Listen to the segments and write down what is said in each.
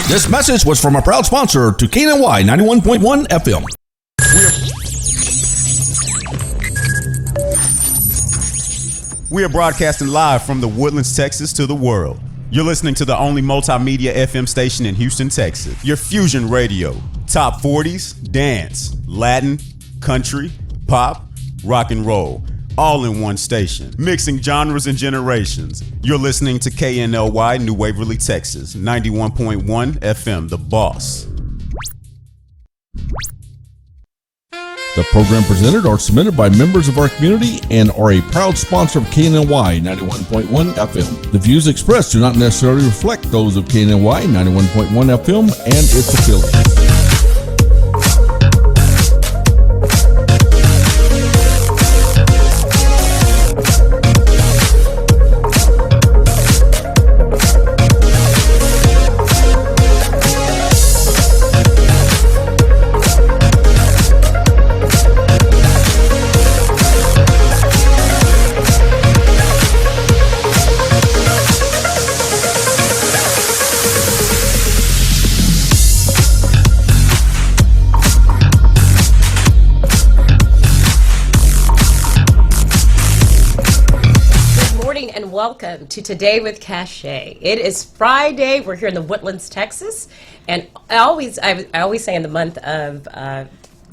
This message was from a proud sponsor to KNLY 91.1 FM. We are broadcasting live from the Woodlands, Texas to the world. You're listening to the only multimedia FM station in Houston, Texas. Your Fusion Radio. Top 40s, dance, Latin, country, pop, rock and roll. All in one station. Mixing genres and generations. You're listening to KNLY New Waverly, Texas. 91.1 FM, The Boss. The program presented or submitted by members of our community and are a proud sponsor of KNLY 91.1 FM. The views expressed do not necessarily reflect those of KNLY 91.1 FM and its affiliates. Welcome to Today with Cachet. It is Friday. We're here in the Woodlands, Texas, and I always say in the month of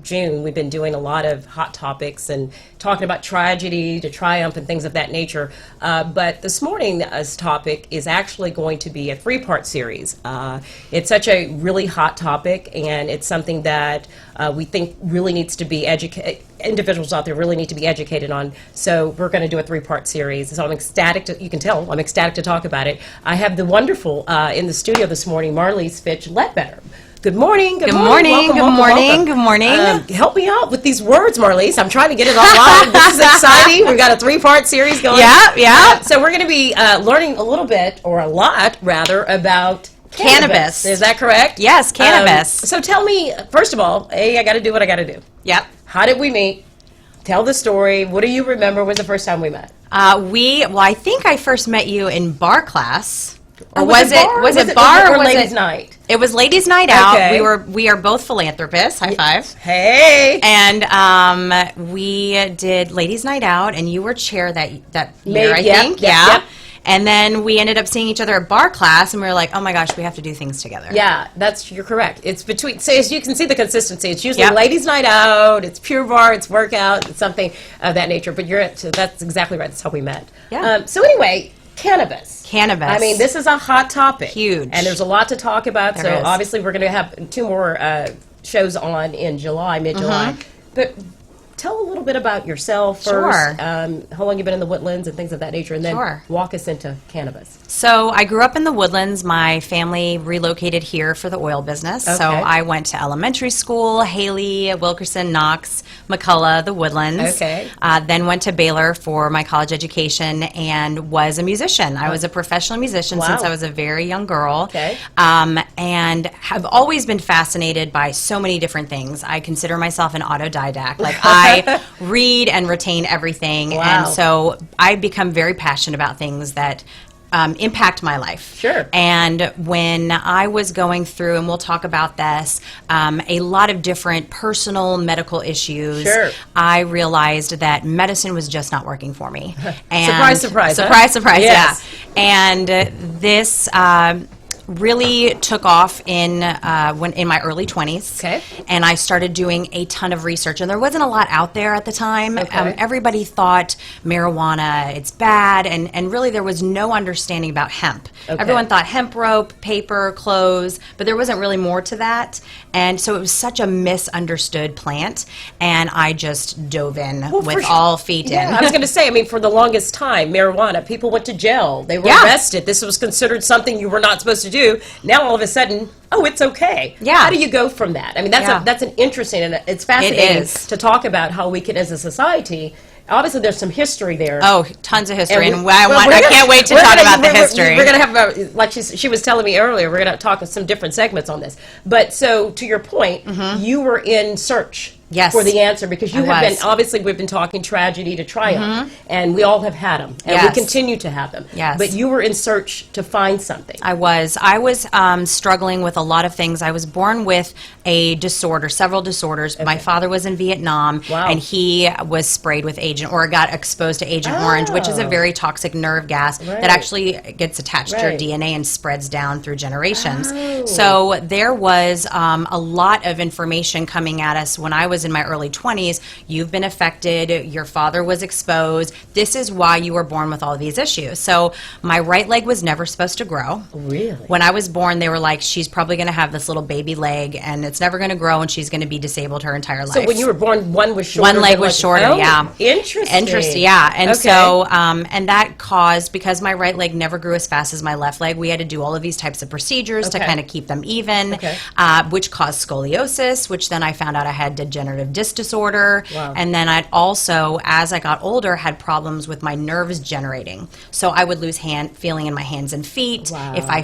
June we've been doing a lot of hot topics and talking about tragedy to triumph and things of that nature. But this morning's topic is actually going to be a three-part series. It's such a really hot topic, and it's something that we think really needs to be individuals out there really need to be educated on. So we're going to do a three-part series. So I'm ecstatic you can tell I'm ecstatic to talk about it. I have the wonderful in the studio this morning, Marlise Fitch-Ledbetter. Good morning. Good morning. Welcome, good welcome, morning. welcome. Good morning. Help me out with these words, Marlise. I'm trying to get it all live. This is exciting. We've got a three-part series going. Yeah. So we're going to be learning a little bit, or a lot, rather, about cannabis. Is that correct? Yes, cannabis. So tell me, first of all, I got to do what I got to do. Yep. How did we meet? Tell the story. What do you remember? When was the first time we met? I think I first met you in bar class. Or was it bar or ladies' night? It was ladies' night out. We are both philanthropists. High five. Hey. And we did ladies' night out, and you were chair that year, I think. Yep. And then we ended up seeing each other at bar class, and we were like, oh my gosh, we have to do things together. Yeah, you're correct. It's between, so as you can see the consistency, it's usually ladies' night out, it's pure bar, it's workout, it's something of that nature, but that's exactly right, that's how we met. Yeah. So anyway, Cannabis. I mean, this is a hot topic. Huge. And there's a lot to talk about, There is. Obviously we're going to have two more shows on in July, mid-July. But tell a little bit about yourself first, Sure. how long you've been in the Woodlands and things of that nature, and then walk us into cannabis. So I grew up in the Woodlands. My family relocated here for the oil business. Okay. So I went to elementary school, Haley, Wilkerson, Knox, McCullough, the Woodlands. Okay. Then went to Baylor for my college education and was a musician. I was a professional musician since I was a very young girl. Okay. And have always been fascinated by so many different things. I consider myself an autodidact. Like I read and retain everything. Wow. And so I become very passionate about things that impact my life. Sure. And when I was going through, and we'll talk about this, a lot of different personal medical issues, Sure. I realized that medicine was just not working for me. And Surprise, surprise, huh? Surprise, surprise, Yes. yeah. And this really took off in my early 20s. Okay. And I started doing a ton of research, and there wasn't a lot out there at the time. Okay. Everybody thought marijuana, it's bad, and really there was no understanding about hemp. Okay. Everyone thought hemp rope, paper, clothes, but there wasn't really more to that. And so it was such a misunderstood plant, and I just dove in with all feet in. I was going to say, I mean, for the longest time, marijuana, people went to jail. They were arrested. This was considered something you were not supposed to do. Now, all of a sudden, it's okay. Yeah. How do you go from that? I mean, that's an interesting, and it's fascinating to talk about how we can, as a society, obviously there's some history there. Oh, tons of history, and I can't wait to talk about the history. We're going to have, like she was telling me earlier, we're going to talk some different segments on this. But so, to your point, you were in search Yes. for the answer, because you I have was. been, obviously we've been talking tragedy to triumph, and we all have had them, and Yes. we continue to have them. Yes. But you were in search to find something. I was struggling with a lot of things. I was born with a disorder, several disorders. My father was in Vietnam, Wow. and he was sprayed with got exposed to Agent Orange, which is a very toxic nerve gas Right. that actually gets attached to your Right. DNA and spreads down through generations. So there was a lot of information coming at us when I was in my early 20s. You've been affected. Your father was exposed. This is why you were born with all these issues. So my right leg was never supposed to grow. Really? When I was born, they were like, she's probably going to have this little baby leg, and it's never going to grow, and she's going to be disabled her entire life. So when you were born, one was shorter. One leg than was shorter, oh, yeah. Interesting. Yeah. And Okay. so, and that caused, because my right leg never grew as fast as my left leg, we had to do all of these types of procedures to Okay. kind of keep them even, Okay. which caused scoliosis, which then I found out I had degenerative disc disorder. Wow. And then I'd also, as I got older, had problems with my nerves generating. So I would lose feeling in my hands and feet. Wow. If I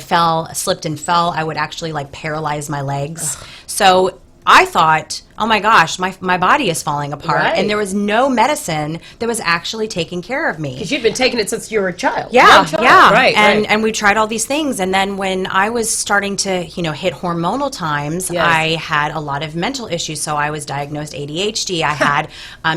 slipped and fell, I would actually like paralyze my legs. So I thought, oh my gosh, my body is falling apart. Right. And there was no medicine that was actually taking care of me. Because you've been taking it since you were a child. Yeah, Young child. yeah. Right, right. And we tried all these things. And then when I was starting to, hit hormonal times, Yes. I had a lot of mental issues. So I was diagnosed ADHD. I had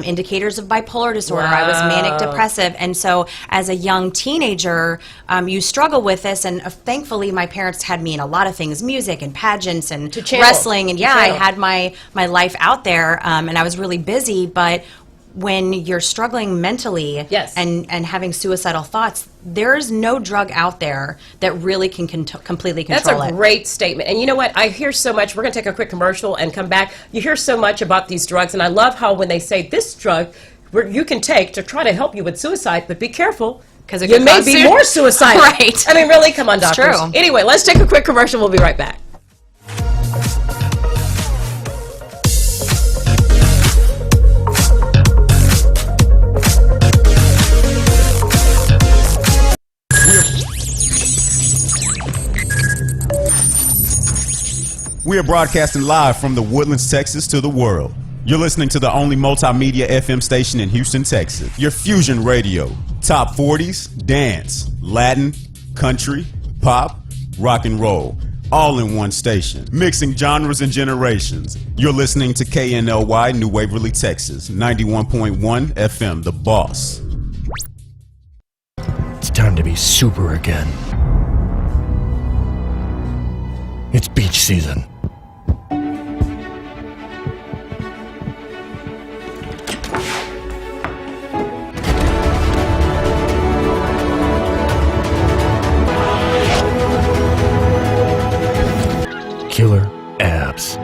indicators of bipolar disorder. I was manic depressive. And so as a young teenager, you struggle with this. And thankfully, my parents had me in a lot of things, music and pageants and channel. wrestling. And To yeah, I channel. had my life out there, and I was really busy. But when you're struggling mentally Yes. and having suicidal thoughts, there's no drug out there that really can completely That's control a it. great statement. And you know what? I hear so much. We're going to take a quick commercial and come back. You hear so much about these drugs, and I love how when they say this drug you can take to try to help you with suicide, but be careful. 'Cause it you could may cause be more suicidal. Right. I mean, really, come on, doctors. true. Anyway, let's take a quick commercial. We'll be right back. We are broadcasting live from the Woodlands, Texas to the world. You're listening to the only multimedia FM station in Houston, Texas. Your fusion radio. Top 40s, dance, Latin, country, pop, rock and roll. All in one station. Mixing genres and generations. You're listening to KNLY New Waverly, Texas. 91.1 FM, The Boss. It's time to be super again. It's beach season. Killer abs.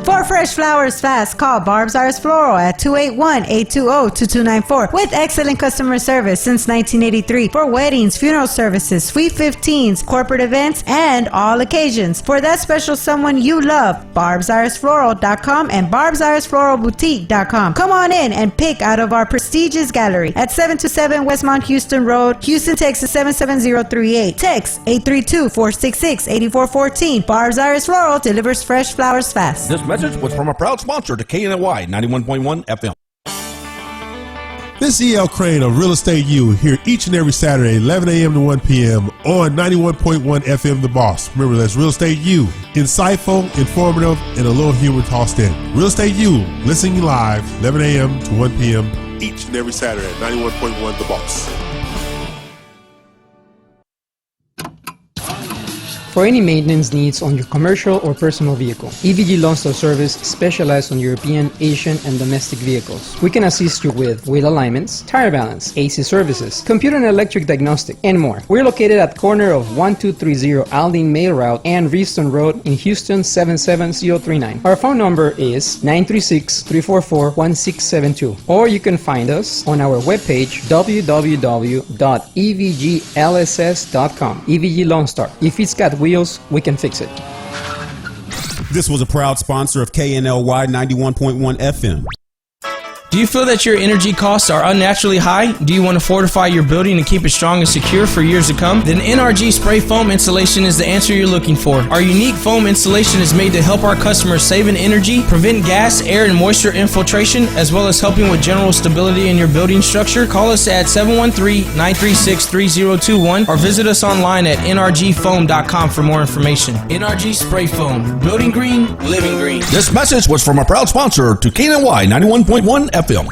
For fresh flowers fast, call Barb's Iris Floral at 281-820-2294 with excellent customer service since 1983 for weddings, funeral services, sweet 15s, corporate events, and all occasions. For that special someone you love, barbsirisfloral.com and barbsirisfloralboutique.com. Come on in and pick out of our prestigious gallery at 727 Westmont Houston Road, Houston, Texas 77038. Text 832-466-8414. Barb's Iris Floral delivers fresh flowers fast. This message was from a proud sponsor to KNLY 91.1 FM. This is E.L. Crane of Real Estate U here each and every Saturday, 11 a.m. to 1 p.m. on 91.1 FM The Boss. Remember, that's Real Estate U. Insightful, informative, and a little humor tossed in. Real Estate U, listening live, 11 a.m. to 1 p.m. each and every Saturday, 91.1 The Boss. For any maintenance needs on your commercial or personal vehicle, EVG Loan Star Service specializes on European, Asian, and domestic vehicles. We can assist you with wheel alignments, tire balance, AC services, computer and electric diagnostic, and more. We're located at corner of 1230 Aldine Mail Route and Reeston Road in Houston 77039. Our phone number is 936-344-1672, or you can find us on our webpage www.evglss.com. EVG Loan Star. If it's got wheels, we can fix it. This was a proud sponsor of KNLY 91.1 FM. Do you feel that your energy costs are unnaturally high? Do you want to fortify your building and keep it strong and secure for years to come? Then NRG Spray Foam Insulation is the answer you're looking for. Our unique foam insulation is made to help our customers save in energy, prevent gas, air, and moisture infiltration, as well as helping with general stability in your building structure. Call us at 713-936-3021 or visit us online at nrgfoam.com for more information. NRG Spray Foam. Building green, living green. This message was from a proud sponsor to KNLY 91.1 FM.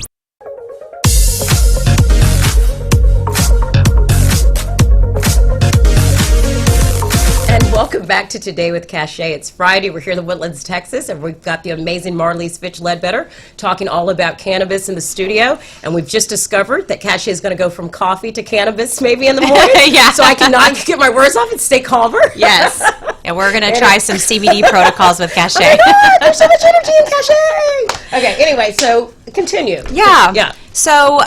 And welcome back to Today with Cachet. It's Friday. We're here in the Woodlands, Texas, and we've got the amazing Marlise Fitch-Ledbetter talking all about cannabis in the studio. And we've just discovered that Cachet is going to go from coffee to cannabis maybe in the morning. Yeah. So I cannot get my words off and stay calmer. Yes. And we're going to try some CBD protocols with Cachet. Oh my God, there's so much energy in Cachet. Okay, anyway, so continue. Yeah. Yeah. So,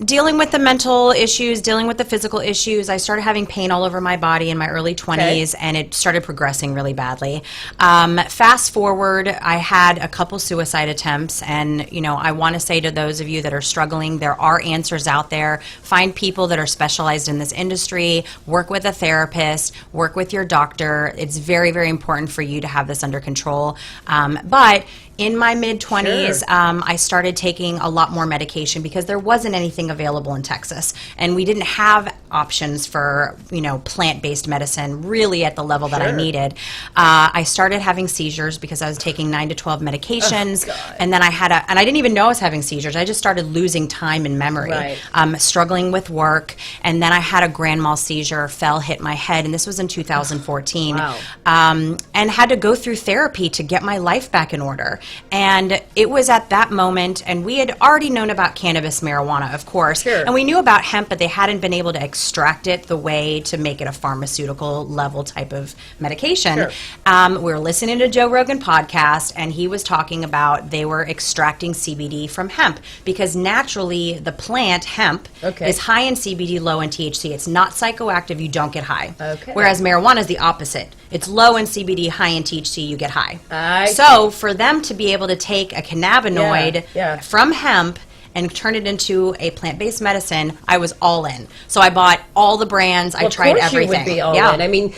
dealing with the mental issues, dealing with the physical issues, I started having pain all over my body in my early 20s, and it started progressing really badly. Fast forward, I had a couple suicide attempts, and, you know, I want to say to those of you that are struggling, there are answers out there. Find people that are specialized in this industry, work with a therapist, work with your doctor. It's very, very important for you to have this under control. But in my mid-20s, I started taking a lot more medication because there wasn't anything available in Texas, and we didn't have options for, you know, plant-based medicine really at the level that I needed. I started having seizures because I was taking 9 to 12 medications, and then I didn't even know I was having seizures. I just started losing time and memory, struggling with work, and then I had a grand mal seizure, hit my head, and this was in 2014, and had to go through therapy to get my life back in order. And it was at that moment, and we had already known about cannabis, marijuana, of course, and we knew about hemp, but they hadn't been able to extract it the way to make it a pharmaceutical level type of medication. We were listening to Joe Rogan podcast, and he was talking about they were extracting CBD from hemp because naturally the plant hemp is high in CBD, low in THC. It's not psychoactive, you don't get high. Whereas marijuana is the opposite. It's low in CBD, high in THC, you get high. So for them to be able to take a cannabinoid from hemp and turn it into a plant-based medicine, I was all in. So I bought all the brands. I tried everything. You would be all in. I mean,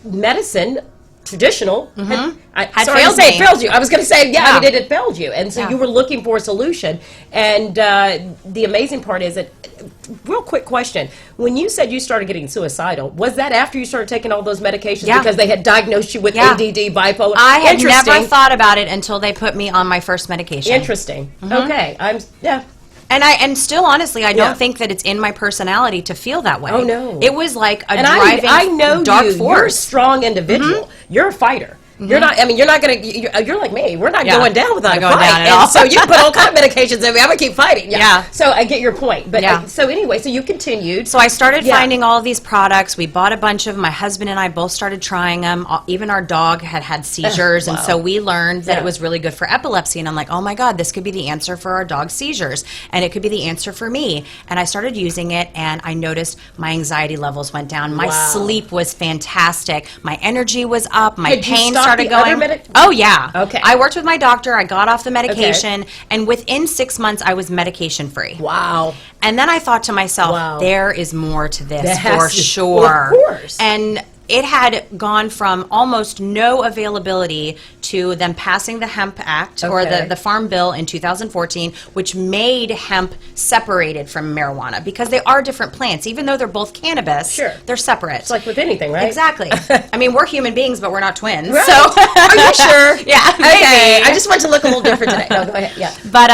medicine, traditional, had failed me. It failed you. I was going to say, I mean, it failed you. And so you were looking for a solution. And the amazing part is that, real quick question, when you said you started getting suicidal, was that after you started taking all those medications because they had diagnosed you with ADD, bipolar? I had never thought about it until they put me on my first medication. Interesting. Okay. And still, honestly, I don't think that it's in my personality to feel that way. Oh, no. It was like a driving I know dark force. You're a strong individual. You're a fighter. You're not. I mean, you're not gonna. You're like me. We're not going down without a fight. And so you put all kind of medications in me. I'm gonna keep fighting. So I get your point. But so anyway, so you continued. So I started finding all of these products. We bought a bunch of them. My husband and I both started trying them. Even our dog had seizures, and so we learned that it was really good for epilepsy. And I'm like, oh my God, this could be the answer for our dog's seizures, and it could be the answer for me. And I started using it, and I noticed my anxiety levels went down. My sleep was fantastic. My energy was up. My pain started going. Oh yeah. Okay. I worked with my doctor. I got off the medication, and within 6 months, I was medication free. Wow. And then I thought to myself, there is more to this for sure. Well, of course. And it had gone from almost no availability to them passing the Hemp Act or the Farm Bill in 2014, which made hemp separated from marijuana because they are different plants. Even though they're both cannabis, they're separate. It's like with anything, right? Exactly. I mean, we're human beings, but we're not twins. Right. So are you sure? Yeah. Okay. I just want to look a little different today. No, go ahead. Yeah. But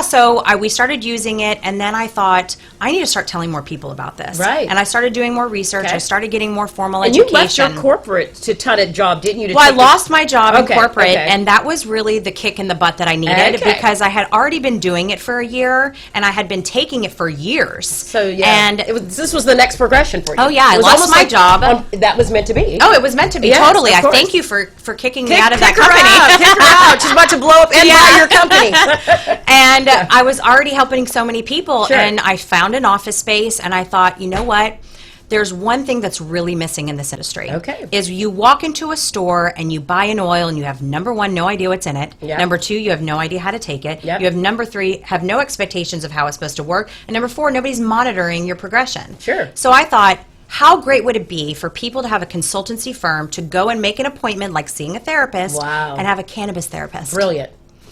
so we started using it, and then I thought I need to start telling more people about this. Right. And I started doing more research. I started getting more formal and education. You left your corporate to ton of job, didn't you? I lost my job in corporate, and that was really the kick in the butt that I needed because I had already been doing it for a year, and I had been taking it for years. So and this was the next progression for you. Oh yeah, I lost my job. That was meant to be. Oh, it was meant to be. Yes, totally. I thank you for kicking me out of that company. Kick her out. She's about to blow up and buy your company. And I was already helping so many people, and I found an office space, and I thought, you know what? there's one thing that's really missing in this industry. Okay. Is you walk into a store and you buy an oil and you have, number one, no idea what's in it. Yeah. Number two, you have no idea how to take it. Yep. You have, number three, have no expectations of how it's supposed to work. And number four, nobody's monitoring your progression. Sure. So I thought, how great would it be for people to have a consultancy firm to go and make an appointment, like seeing a therapist, Wow. and have a cannabis therapist? Brilliant.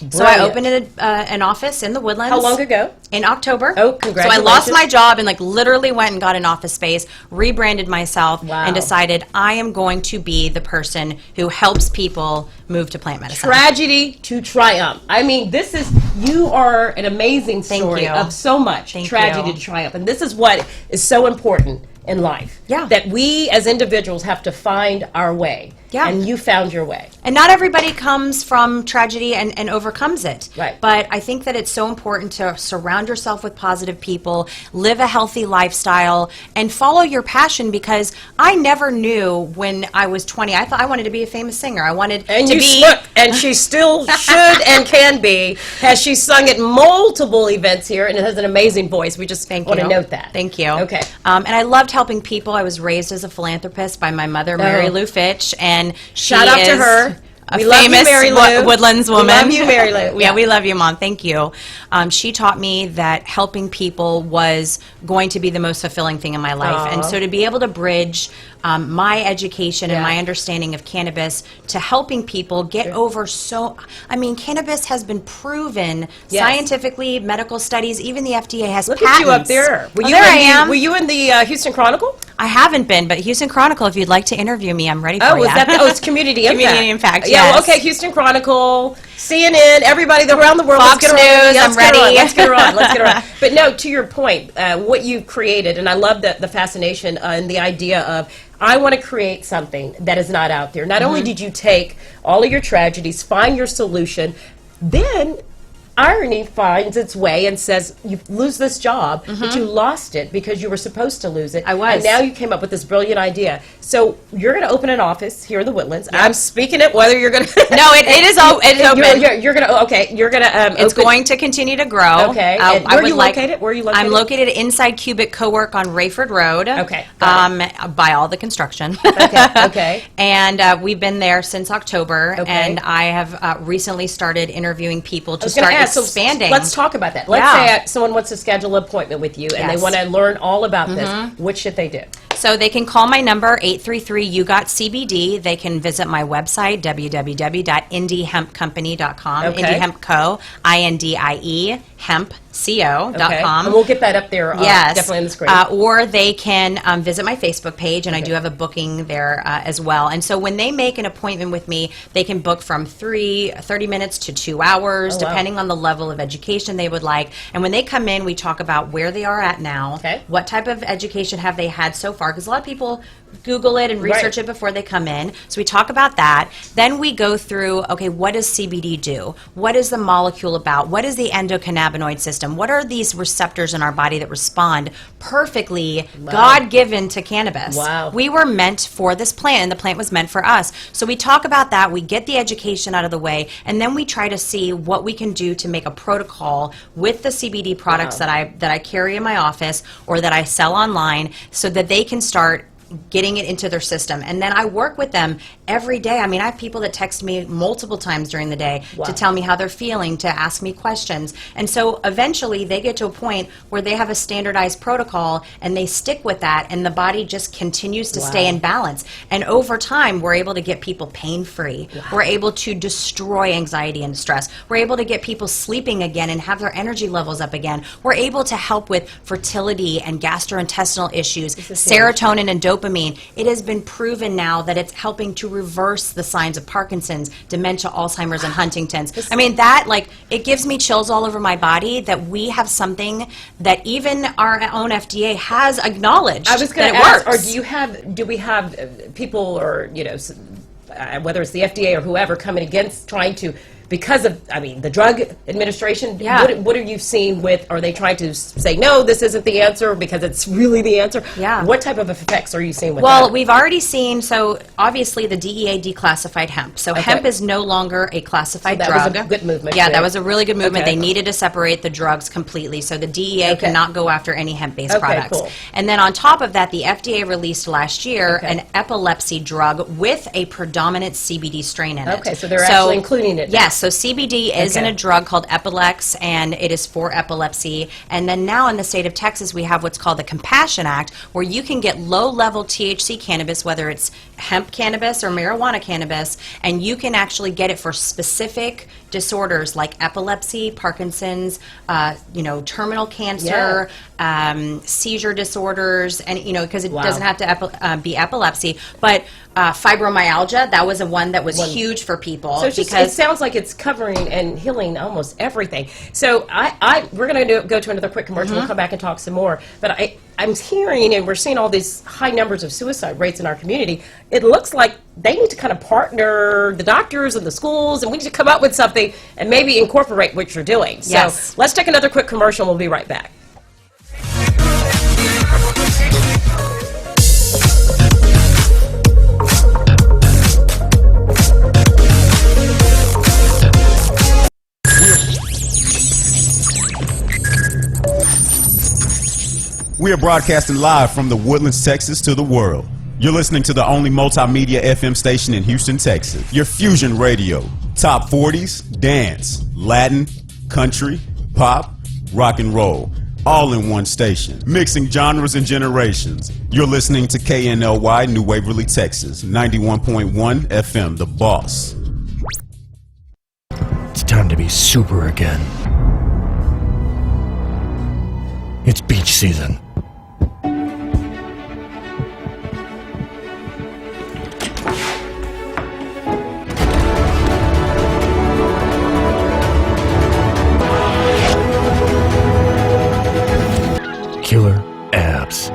So I opened an office in the Woodlands. How long ago? In October. Oh, So I congratulations. lost my job and literally went and got an office space, rebranded myself, Wow. and decided I am going to be the person who helps people move to plant medicine. Tragedy to triumph. I mean, you are an amazing Thank story you. of so much Thank tragedy you. to triumph. And this is what is so important in life. Yeah. That we as individuals have to find our way. Yeah. And you found your way. And not everybody comes from tragedy and overcomes it. Right. But I think that it's so important to surround yourself with positive people, live a healthy lifestyle, and follow your passion, because I never knew when I was 20. I thought I wanted to be a famous singer. I wanted And to you be... look, and she still should and can be. Has she sung at multiple events here, and it has an amazing voice. We just want to you. note that. Thank you. Okay. And I loved helping people. I was raised as a philanthropist by my mother, Mary Oh. Lou Fitch, and she Shout out to is her. a We love you, famous Mary Lou. Woodlands We woman. love you, Mary Lou. Yeah, Yeah. we love you, Mom. Thank you. She taught me that helping people was going to be the most fulfilling thing in my life. And so to be able to bridge my education and Yeah. my understanding of cannabis to helping people get over cannabis has been proven Yes. scientifically, medical studies, even the FDA has Look patents. at you up there. Oh, there I am. Were you in the Houston Chronicle? I haven't been, but Houston Chronicle, if you'd like to interview me, I'm ready for Oh, you. was that? It's Community Impact. Community Impact, Yeah. Well, yes. okay. Houston Chronicle, CNN, everybody around the world. Fox let's get her on. News, Yeah, I'm let's get her on. ready. Let's get her on. Let's get her on. But no, to your point, what you've created, and I love the fascination and the idea of, I want to create something that is not out there. Not only did you take all of your tragedies, find your solution, then irony finds its way and says, you lose this job, but you lost it because you were supposed to lose it. I was. And now you came up with this brilliant idea. So you're going to open an office here in the Woodlands. I'm speaking it, whether you're going to... No, it is open. You're going to, okay, you're going to... It's going to continue to grow. Okay. And where are you located? Where are you located? I'm located inside Cubic Co-work on Rayford Road. Okay, By all the construction. Okay. And we've been there since October, Okay. and I have recently started interviewing people to I was gonna start ask, so expanding. let's talk about that. Let's Yeah. say someone wants to schedule an appointment with you and they Yes. want to learn all about this. What should they do? So they can call my number, 833-YOU-GOT-CBD. They can visit my website, www.indiehempcompany.com. Okay. Indie Hemp Co., INDIE, hempco.com. Okay. And we'll get that up there Yes. definitely on the screen. Or they can visit my Facebook page, and I do have a booking there as well. And so when they make an appointment with me, they can book from 30 minutes to 2 hours, Oh, wow. depending on the level of education they would like. And when they come in, we talk about where they are at now, Okay. what type of education have they had so far, because a lot of people Google it and research it before they come in. So we talk about that. Then we go through, okay, what does CBD do? What is the molecule about? What is the endocannabinoid system? What are these receptors in our body that respond perfectly, God-given to cannabis? Wow. We were meant for this plant, and the plant was meant for us. So we talk about that, we get the education out of the way, and then we try to see what we can do to make a protocol with the CBD products that I carry in my office or that I sell online, so that they can start getting it into their system. And then I work with them every day. I mean, I have people that text me multiple times during the day to tell me how they're feeling, to ask me questions. And so eventually they get to a point where they have a standardized protocol and they stick with that, and the body just continues to stay in balance. And over time, we're able to get people pain-free. We're able to destroy anxiety and stress. We're able to get people sleeping again and have their energy levels up again. We're able to help with fertility and gastrointestinal issues, serotonin and dopamine. It has been proven now that it's helping to reverse the signs of Parkinson's, dementia, Alzheimer's, and Huntington's. I mean, that, it gives me chills all over my body that we have something that even our own FDA has acknowledged. I was going to that it ask, or works. do we have people, or whether it's the FDA or whoever, coming against trying to because of, I mean, the Drug Administration, Yeah. what are you seeing with, are they trying to say, no, this isn't the answer because it's really the answer? Yeah. What type of effects are you seeing with Well, that? we've already seen, so obviously the DEA declassified hemp. So hemp is no longer a classified So that was drug. a good movement, Yeah, right? that was a really good movement. Okay. They needed to separate the drugs completely. So the DEA Okay. cannot go after any hemp-based Okay, products. cool. And then on top of that, the FDA released last year Okay. an epilepsy drug with a predominant CBD strain in it. Okay, so they're actually including it now. Yes, so CBD is in Okay. a drug called Epilex, and it is for epilepsy. And then now in the state of Texas, we have what's called the Compassion Act, where you can get low-level THC cannabis, whether it's hemp cannabis or marijuana cannabis, and you can actually get it for specific disorders like epilepsy, Parkinson's, terminal cancer, seizure disorders, and because it doesn't have to be epilepsy, but fibromyalgia, that was one that was huge for people. So it sounds like it's covering and healing almost everything. So we're going to go to another quick commercial. We'll come back and talk some more. But I'm hearing, and we're seeing all these high numbers of suicide rates in our community. It looks like they need to kind of partner the doctors and the schools, and we need to come up with something and maybe incorporate what you're doing. Yes. So let's take another quick commercial. We'll be right back. We are broadcasting live from the Woodlands, Texas to the world. You're listening to the only multimedia FM station in Houston, Texas. Your fusion radio. Top 40s, dance, Latin, country, pop, rock and roll. All in one station. Mixing genres and generations. You're listening to KNLY New Waverly, Texas. 91.1 FM, The Boss. It's time to be super again. It's beach season. Killer abs.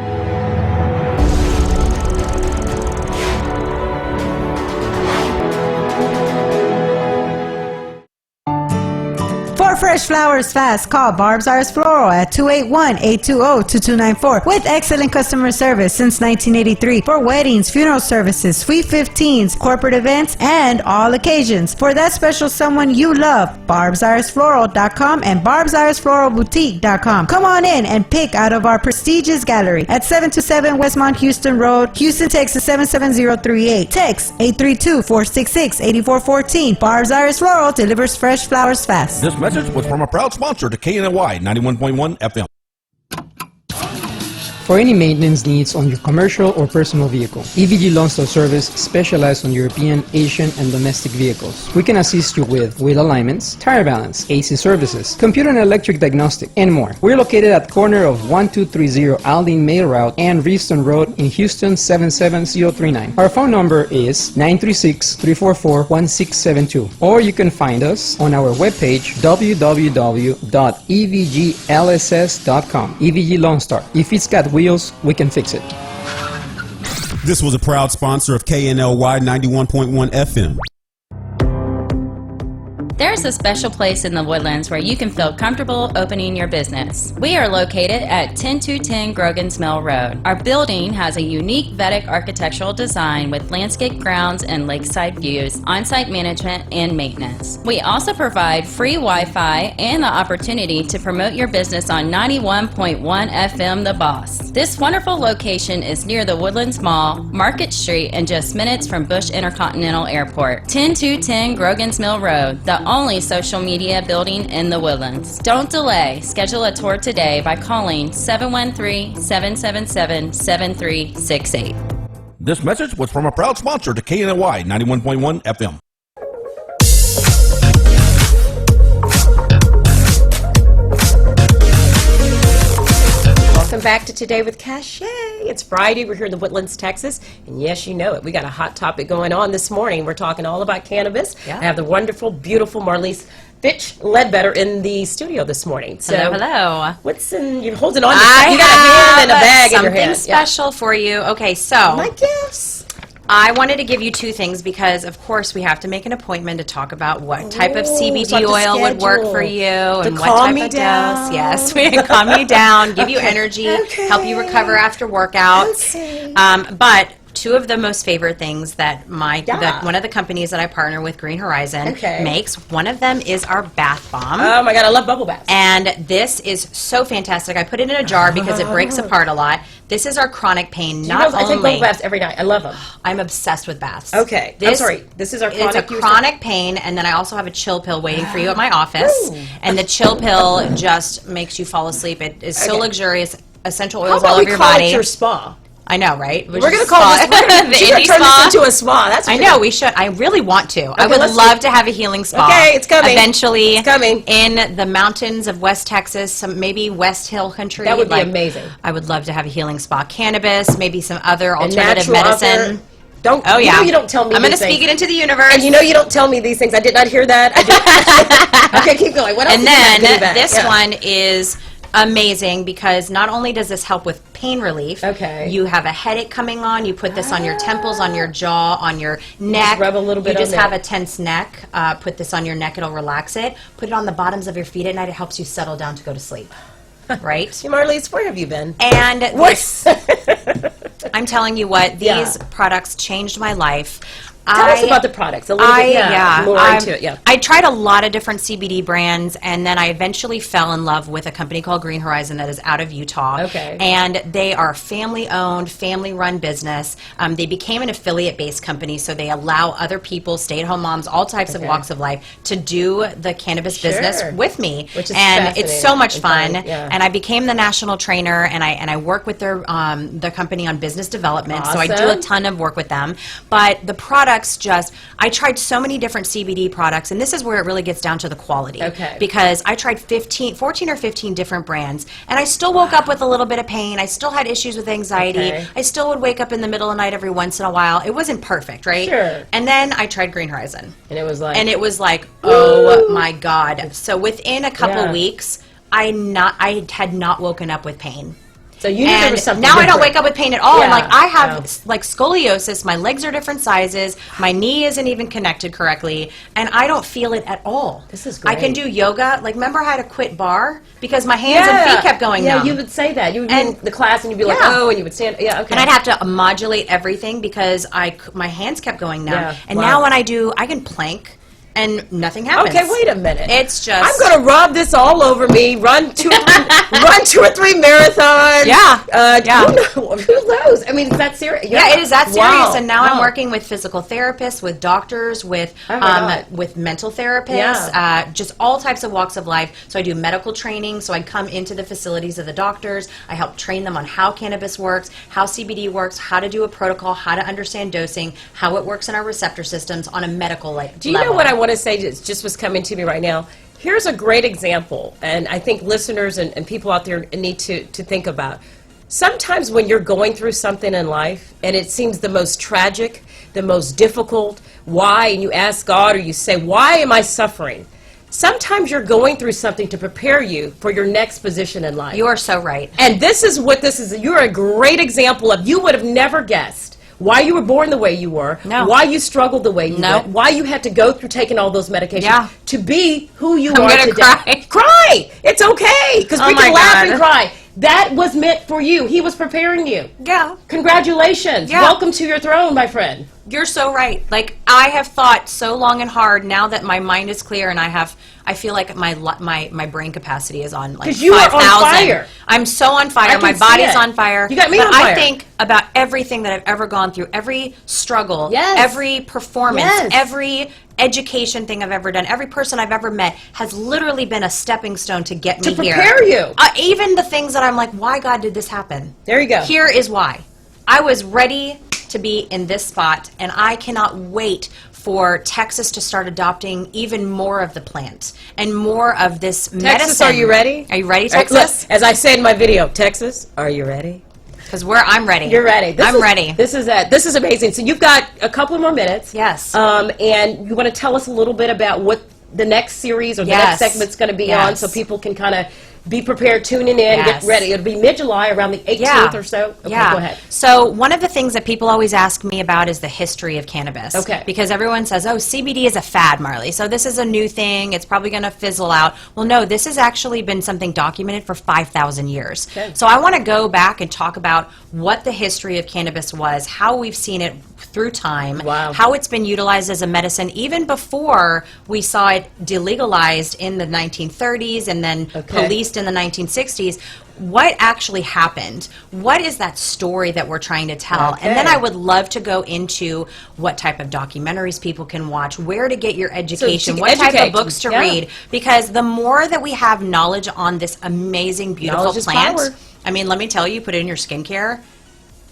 For fresh flowers fast, call Barb's Iris Floral at 281-820-2294 with excellent customer service since 1983 for weddings, funeral services, sweet 15s, corporate events, and all occasions. For that special someone you love, barbsirisfloral.com and barbsirisfloralboutique.com. Come on in and pick out of our prestigious gallery at 727 Westmont Houston Road, Houston, Texas 77038. Text 832-466-8414. Barb's Iris Floral delivers fresh flowers fast. This message was from a proud sponsor to KNLY 91.1 FM. For any maintenance needs on your commercial or personal vehicle, EVG Loan Store Service specializes on European, Asian, and domestic vehicles. We can assist you with wheel alignments, tire balance, AC services, computer and electric diagnostic, and more. We're located at corner of 1230 Aldine Mail Route and Reeston Road in Houston 77039. Our phone number is 936-344-1672. Or you can find us on our webpage www.evglss.com. EVG Loan Star. If it's got wheels, we can fix it. This was a proud sponsor of KNLY 91.1 FM. There's a special place in the Woodlands where you can feel comfortable opening your business. We are located at 10210 Grogan's Mill Road. Our building has a unique Vedic architectural design with landscape grounds and lakeside views, on-site management, and maintenance. We also provide free Wi-Fi and the opportunity to promote your business on 91.1 FM The Boss. This wonderful location is near the Woodlands Mall, Market Street, and just minutes from Bush Intercontinental Airport. 10210 Grogan's Mill Road, the only social media building in the Woodlands. Don't delay. Schedule a tour today by calling 713-777-7368. This message was from a proud sponsor to KNLY 91.1 FM. Welcome back to Today with Cachet. It's Friday. We're here in the Woodlands, Texas. And yes, you know it. We got a hot topic going on this morning. We're talking all about cannabis. Yeah. I have the wonderful, beautiful Marlise Fitch Ledbetter in the studio this morning. So Hello. what's in, you're holding on to I you got a hand and a bag in your something hand. special for you. Okay, so My gifts. I wanted to give you two things because, of course, we have to make an appointment to talk about what type of CBD oil would work for you and what type of dose. Yes, we can calm you down, give you energy, help you recover after workouts. But two of the most favorite things that one of the companies that I partner with, Green Horizon, makes. One of them is our bath bomb. Oh my God, I love bubble baths. And this is so fantastic. I put it in a jar because it breaks apart a lot. This is our chronic pain. I take bubble baths every night. I love them. I'm obsessed with baths. Okay. I'm sorry. This is our chronic. It's a chronic pain, and then I also have a chill pill waiting for you at my office. And the chill pill just makes you fall asleep. It is so luxurious. Essential oils all over your body. How about we call it your spa? I know, right? We're going to call this. We're going to turn this into a spa. That's what I know we should. I really want to. I would love to have a healing spa. Okay, it's coming. Eventually, it's coming in the mountains of West Texas, maybe West Hill country. That would be amazing. I would love to have a healing spa. Cannabis, maybe some other alternative medicine. Don't. Oh yeah. You don't tell me. I'm going to speak it into the universe. And you know you don't tell me these things. I did not hear that. Okay, keep going. What else? And then this one is amazing because not only does this help with pain relief, you have a headache coming on, you put this on your temples, on your jaw, on your neck, just rub a little bit you just have a tense neck, put this on your neck, it'll relax it, put it on the bottoms of your feet at night, it helps you settle down to go to sleep. Right? Marlise, where have you been? And I'm telling you what, these products changed my life. Tell us about the products a little bit. More into it. I tried a lot of different CBD brands, and then I eventually fell in love with a company called Green Horizon that is out of Utah. Okay. And they are family-owned, family-run business. They became an affiliate-based company, so they allow other people, stay-at-home moms, all types of walks of life, to do the cannabis business with me. Which is and it's so much fun. Yeah. And I became the national trainer, and I work with their company on business development. Awesome. So I do a ton of work with them. But the products I tried so many different CBD products, and this is where it really gets down to the quality. Okay. Because I tried 14 or 15 different brands, and I still woke up with a little bit of pain. I still had issues with anxiety. I still would wake up in the middle of the night every once in a while. It wasn't perfect, right? Sure. And then I tried Green Horizon. And it was like, oh my God. So within a couple weeks, I had not woken up with pain. So you knew there was something now different. I don't wake up with pain at all. And I have like scoliosis. My legs are different sizes. My knee isn't even connected correctly, and I don't feel it at all. This is great. I can do yoga. Like, remember I had to quit bar because my hands and feet kept going numb. Yeah, you would say that. You would be in the class and you'd be like, oh, and you would stand. Yeah, okay. And I'd have to modulate everything because my hands kept going numb. Yeah. And now when I can plank. And nothing happens. Okay, wait a minute. It's just I'm going to rub this all over me. Run 2 or 3 marathons. Who knows? I mean, is that serious? Yeah, it is that serious. And now I'm working with physical therapists, with doctors, with mental therapists, just all types of walks of life. So I do medical training. So I come into the facilities of the doctors. I help train them on how cannabis works, how CBD works, how to do a protocol, how to understand dosing, how it works in our receptor systems on a medical level. Do you know what I want to say? Just was coming to me right now. Here's a great example, and I think listeners and people out there need to think about. Sometimes when you're going through something in life and it seems the most tragic, the most difficult, why, and you ask God or you say, why am I suffering? Sometimes you're going through something to prepare you for your next position in life. You are so right. And this is what this is. You're a great example of, you would have never guessed why you were born the way you were, why you struggled the way you did, why you had to go through taking all those medications to be who you are today. Cry! It's okay, because we can laugh and cry. That was meant for you. He was preparing you. Yeah. Congratulations. Yeah. Welcome to your throne, my friend. You're so right. Like, I have thought so long and hard. Now that my mind is clear and I feel like my brain capacity is on like 5,000. You are on fire. I'm so on fire. My body's on fire. You got me on fire. I think about everything that I've ever gone through, every struggle, every performance, every education thing I've ever done, every person I've ever met has literally been a stepping stone to get me here. To prepare you. Even the things that I'm like, why, God, did this happen? There you go. Here is why. I was ready to be in this spot, and I cannot wait for Texas to start adopting even more of the plant and more of this medicine. Texas, are you ready? Are you ready, Texas? Look, as I say in my video, Texas, are you ready? Because I'm ready. You're ready. I'm ready. This is amazing. So you've got a couple more minutes. Yes. And you want to tell us a little bit about what the next series or the next segment's going to be on, so people can kind of be prepared, tuning in, Yes. get ready. It'll be mid-July, around the 18th or so. Okay, yeah. go ahead. So one of the things that people always ask me about is the history of cannabis. Okay. Because everyone says, oh, CBD is a fad, Marley. So this is a new thing. It's probably going to fizzle out. Well, no, this has actually been something documented for 5,000 years. Okay. So I want to go back and talk about what the history of cannabis was, how we've seen it through time, Wow. how it's been utilized as a medicine even before we saw it delegalized in the 1930s and then Okay. policed in the 1960s. What actually happened? What is that story that we're trying to tell? And then Okay. I would love to go into what type of documentaries people can watch, where to get your education, to what type educate of books to them, yeah. read, because the more that we have knowledge on this amazing, beautiful Knowledge is plant, power. I mean, let me tell you, put it in your skincare.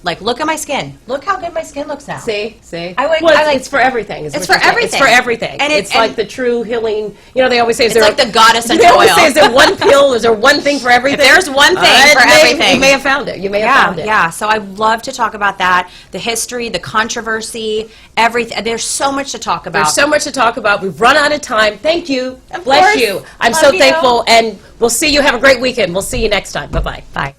Like, look at my skin. Look how good my skin looks now. See? I would- well, I like- it's for everything. It's what for you're saying. everything. It's for everything. And it's it- like and- the true healing. You know, they always say, It's like the goddess and They always oil. say, is there one pill? Is there one thing for everything? If there's one thing for everything. You may have found it. You may have found it. Yeah. So I'd love to talk about that, the history, the controversy, everything. There's so much to talk about. There's so much to talk about. We've run out of time. Thank you. Of Bless course. you. I'm Love so you. thankful, and we'll see you. Have a great weekend. We'll see you next time. Bye-bye. Bye.